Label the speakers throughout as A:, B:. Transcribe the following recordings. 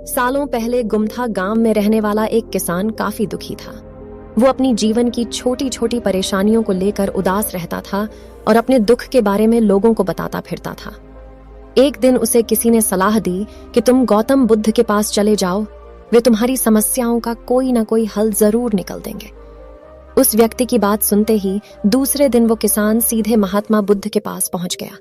A: सालों पहले गुमथा गांव में रहने वाला एक किसान काफी दुखी था। वो अपनी जीवन की छोटी छोटी परेशानियों को लेकर उदास रहता था और अपने दुख के बारे में लोगों को बताता फिरता था। एक दिन उसे किसी ने सलाह दी कि तुम गौतम बुद्ध के पास चले जाओ, वे तुम्हारी समस्याओं का कोई ना कोई हल जरूर निकल देंगे। उस व्यक्ति की बात सुनते ही दूसरे दिन वो किसान सीधे महात्मा बुद्ध के पास पहुंच गया।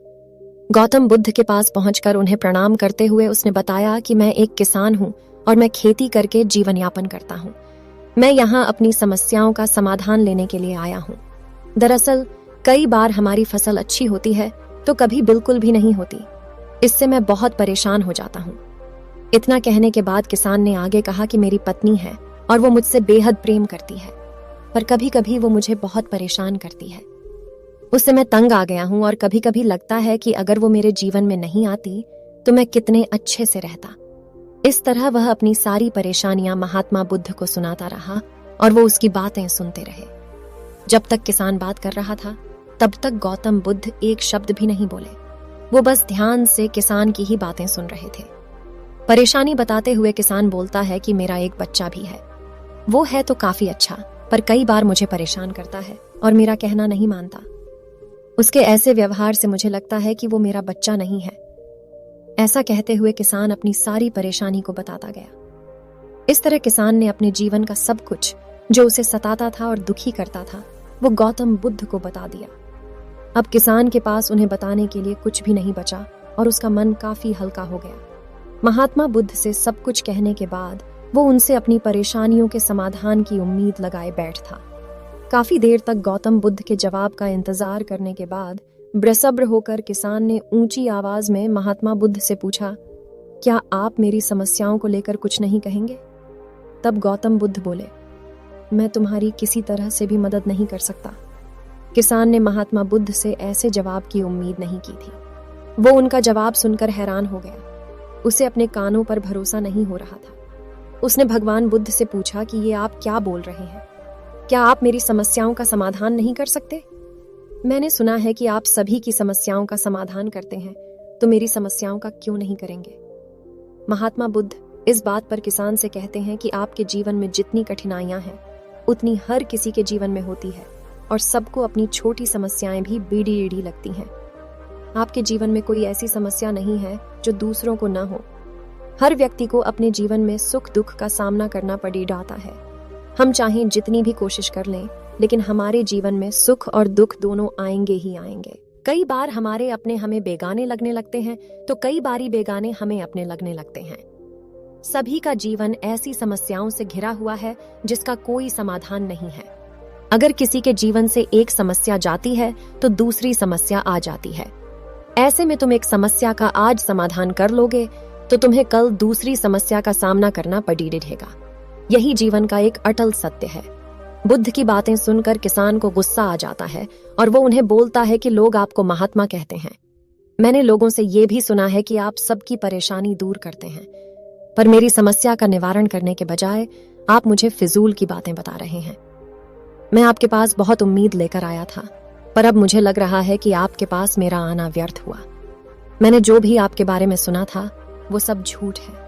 A: गौतम बुद्ध के पास पहुंचकर उन्हें प्रणाम करते हुए उसने बताया कि मैं एक किसान हूं और मैं खेती करके जीवन यापन करता हूं। मैं यहाँ अपनी समस्याओं का समाधान लेने के लिए आया हूं। दरअसल कई बार हमारी फसल अच्छी होती है तो कभी बिल्कुल भी नहीं होती। इससे मैं बहुत परेशान हो जाता हूं। इतना कहने के बाद किसान ने आगे कहा कि मेरी पत्नी है और वो मुझसे बेहद प्रेम करती है, पर कभी कभी वो मुझे बहुत परेशान करती है। उससे मैं तंग आ गया हूं और कभी कभी लगता है कि अगर वो मेरे जीवन में नहीं आती तो मैं कितने अच्छे से रहता। इस तरह वह अपनी सारी परेशानियां महात्मा बुद्ध को सुनाता रहा और वो उसकी बातें सुनते रहे। जब तक किसान बात कर रहा था तब तक गौतम बुद्ध एक शब्द भी नहीं बोले। वो बस ध्यान से किसान की ही बातें सुन रहे थे। परेशानी बताते हुए किसान बोलता है कि मेरा एक बच्चा भी है। वो है तो काफी अच्छा, पर कई बार मुझे परेशान करता है और मेरा कहना नहीं मानता। उसके ऐसे व्यवहार से मुझे लगता है कि वो मेरा बच्चा नहीं है। ऐसा कहते हुए किसान अपनी सारी परेशानी को बताता गया। इस तरह किसान ने अपने जीवन का सब कुछ जो उसे सताता था और दुखी करता था वो गौतम बुद्ध को बता दिया। अब किसान के पास उन्हें बताने के लिए कुछ भी नहीं बचा और उसका मन काफी हल्का हो गया। महात्मा बुद्ध से सब कुछ कहने के बाद वो उनसे अपनी परेशानियों के समाधान की उम्मीद लगाए बैठ था। काफी देर तक गौतम बुद्ध के जवाब का इंतजार करने के बाद बेसब्र होकर किसान ने ऊंची आवाज में महात्मा बुद्ध से पूछा, क्या आप मेरी समस्याओं को लेकर कुछ नहीं कहेंगे? तब गौतम बुद्ध बोले, मैं तुम्हारी किसी तरह से भी मदद नहीं कर सकता। किसान ने महात्मा बुद्ध से ऐसे जवाब की उम्मीद नहीं की थी। वो उनका जवाब सुनकर हैरान हो गया। उसे अपने कानों पर भरोसा नहीं हो रहा था। उसने भगवान बुद्ध से पूछा कि ये आप क्या बोल रहे हैं? क्या आप मेरी समस्याओं का समाधान नहीं कर सकते? मैंने सुना है कि आप सभी की समस्याओं का समाधान करते हैं, तो मेरी समस्याओं का क्यों नहीं करेंगे? महात्मा बुद्ध इस बात पर किसान से कहते हैं कि आपके जीवन में जितनी कठिनाइयां हैं उतनी हर किसी के जीवन में होती है और सबको अपनी छोटी समस्याएं भी बीड़ी ईड़ी लगती हैं। आपके जीवन में कोई ऐसी समस्या नहीं है जो दूसरों को न हो। हर व्यक्ति को अपने जीवन में सुख दुख का सामना करना पड़ जाता है। हम चाहें जितनी भी कोशिश कर लें, लेकिन हमारे जीवन में सुख और दुख दोनों आएंगे ही आएंगे। कई बार हमारे अपने हमें बेगाने लगने लगते हैं तो कई बारी बेगाने हमें अपने लगने लगते हैं। सभी का जीवन ऐसी समस्याओं से घिरा हुआ है जिसका कोई समाधान नहीं है। अगर किसी के जीवन से एक समस्या जाती है तो दूसरी समस्या आ जाती है। ऐसे में तुम एक समस्या का आज समाधान कर लोगे तो तुम्हें कल दूसरी समस्या का सामना करना पड़ेगा। यही जीवन का एक अटल सत्य है। बुद्ध की बातें सुनकर किसान को गुस्सा आ जाता है और वो उन्हें बोलता है कि लोग आपको महात्मा कहते हैं। मैंने लोगों से ये भी सुना है कि आप सबकी परेशानी दूर करते हैं, पर मेरी समस्या का निवारण करने के बजाय आप मुझे फिजूल की बातें बता रहे हैं। मैं आपके पास बहुत उम्मीद लेकर आया था, पर अब मुझे लग रहा है कि आपके पास मेरा आना व्यर्थ हुआ। मैंने जो भी आपके बारे में सुना था वो सब झूठ है।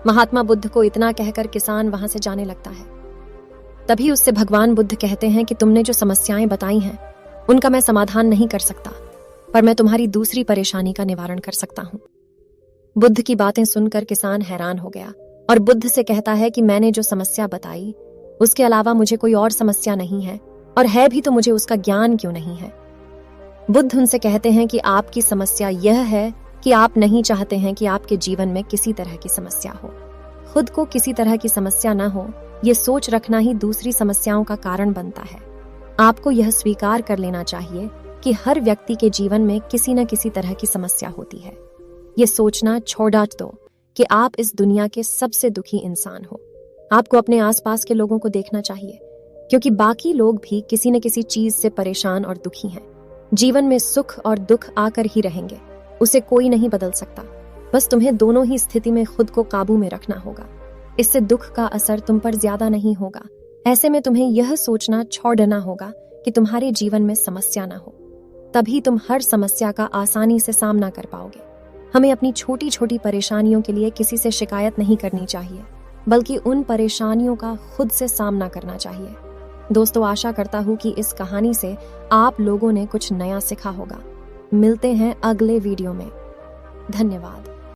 A: महात्मा बुद्ध को इतना कहकर किसान वहां से जाने लगता है। तभी उससे भगवान बुद्ध कहते हैं कि तुमने जो समस्याएं बताई हैं उनका मैं समाधान नहीं कर सकता, पर मैं तुम्हारी दूसरी परेशानी का निवारण कर सकता हूं। बुद्ध की बातें सुनकर किसान हैरान हो गया और बुद्ध से कहता है कि मैंने जो समस्या बताई उसके अलावा मुझे कोई और समस्या नहीं है, और है भी तो मुझे उसका ज्ञान क्यों नहीं है? बुद्ध उनसे कहते हैं कि आपकी समस्या यह है कि आप नहीं चाहते हैं कि आपके जीवन में किसी तरह की समस्या हो। खुद को किसी तरह की समस्या न हो, ये सोच रखना ही दूसरी समस्याओं का कारण बनता है। आपको यह स्वीकार कर लेना चाहिए कि हर व्यक्ति के जीवन में किसी न किसी तरह की समस्या होती है। ये सोचना छोड़ दो कि आप इस दुनिया के सबसे दुखी इंसान हो। आपको अपने आसपास के लोगों को देखना चाहिए, क्योंकि बाकी लोग भी किसी न किसी चीज से परेशान और दुखी हैं। जीवन में सुख और दुख आकर ही रहेंगे, उसे कोई नहीं बदल सकता। बस तुम्हें दोनों ही स्थिति में खुद को काबू में रखना होगा। इससे दुख का असर तुम पर ज्यादा नहीं होगा। ऐसे में तुम्हें यह सोचना छोड़ देना होगा कि तुम्हारे जीवन में समस्या ना हो, तभी तुम हर समस्या का आसानी से सामना कर पाओगे। हमें अपनी छोटी छोटी परेशानियों के लिए किसी से शिकायत नहीं करनी चाहिए, बल्कि उन परेशानियों का खुद से सामना करना चाहिए। दोस्तों, आशा करता हूँ कि इस कहानी से आप लोगों ने कुछ नया सीखा होगा। मिलते हैं अगले वीडियो में। धन्यवाद।